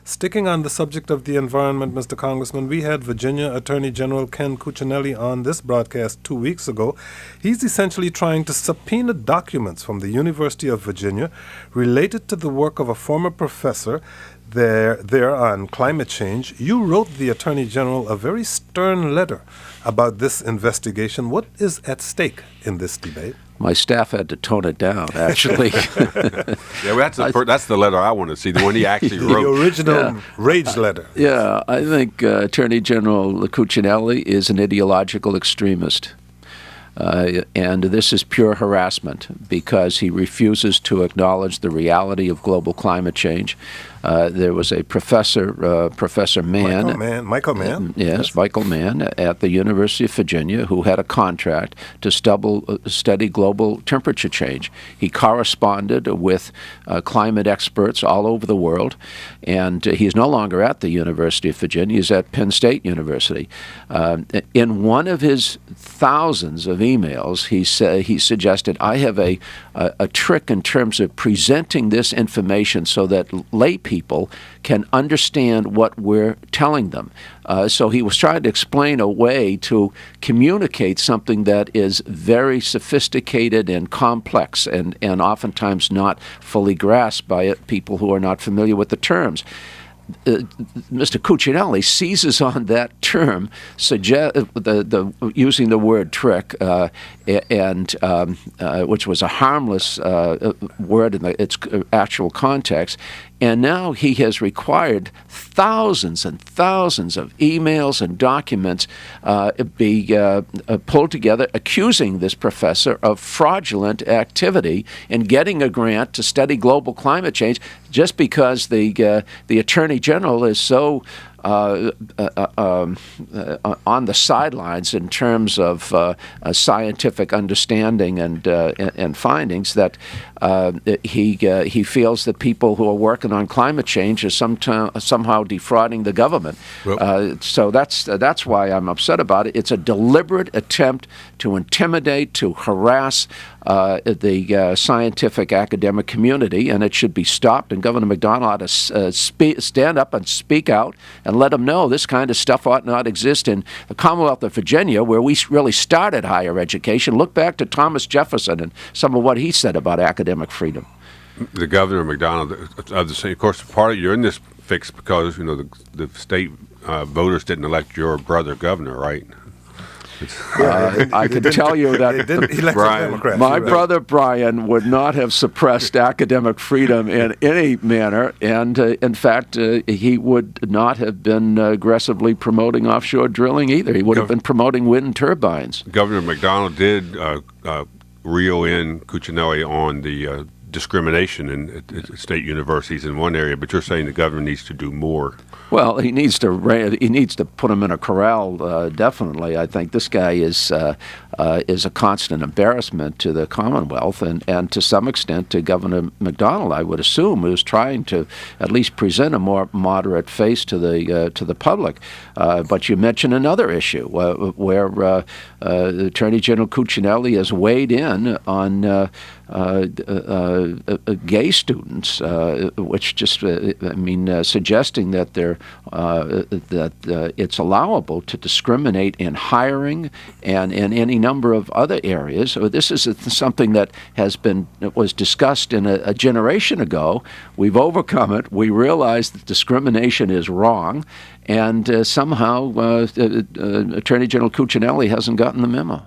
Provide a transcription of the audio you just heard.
Sticking on the subject of the environment, Mr. Congressman, we had Virginia Attorney General Ken Cuccinelli on this broadcast 2 weeks ago. He's essentially trying to subpoena documents from the University of Virginia related to the work of a former professor there on climate change. You wrote the Attorney General a very stern letter about this investigation. What is at stake in this debate? My staff had to tone it down, actually. Yeah, that's the letter I want to see, the one he actually wrote. The original rage letter. Yeah, I think Attorney General Cuccinelli is an ideological extremist. And this is pure harassment because he refuses to acknowledge the reality of global climate change. There was a Professor Mann. Michael Mann? Yes, Michael Mann at the University of Virginia, who had a contract to study global temperature change. He corresponded with climate experts all over the world, and he's no longer at the University of Virginia. He's at Penn State University. In one of his thousands of emails, he suggested, I have a trick in terms of presenting this information so that lay people can understand what we're telling them. So he was trying to explain a way to communicate something that is very sophisticated and complex and oftentimes not fully grasped by people who are not familiar with the terms. Mr. Cuccinelli seizes on that term, using the word trick, which was a harmless word in its actual context, and now he has required thousands and thousands of emails and documents be pulled together accusing this professor of fraudulent activity in getting a grant to study global climate change just because the Attorney General is so on the sidelines in terms of scientific understanding and findings that he feels that people who are working on climate change are somehow defrauding the government. So that's why I'm upset about it. It's a deliberate attempt to intimidate, to harass the scientific academic community, and it should be stopped. And Governor McDonnell ought to stand up and speak out and let them know this kind of stuff ought not exist in the Commonwealth of Virginia, where we really started higher education. Look back to Thomas Jefferson and some of what he said about academic freedom. The Governor McDonnell, of course, part of you're in this fix because the state voters didn't elect your brother governor, right? I can tell you that my brother Brian would not have suppressed academic freedom in any manner, and in fact, he would not have been aggressively promoting offshore drilling either. He would have been promoting wind turbines. Governor McDonnell did reel in Cuccinelli on the discrimination in state universities in one area, but you're saying the governor needs to do more. Well, he needs to put him in a corral. Definitely, I think this guy is a constant embarrassment to the Commonwealth, and to some extent to Governor McDonnell. I would assume who's trying to at least present a more moderate face to the public. But you mentioned another issue where Attorney General Cuccinelli has weighed in on gay students, which just suggesting that it's allowable to discriminate in hiring and in any number of other areas. So this is something that was discussed in a generation ago. We've overcome it. We realize that discrimination is wrong, and somehow Attorney General Cuccinelli hasn't gotten the memo.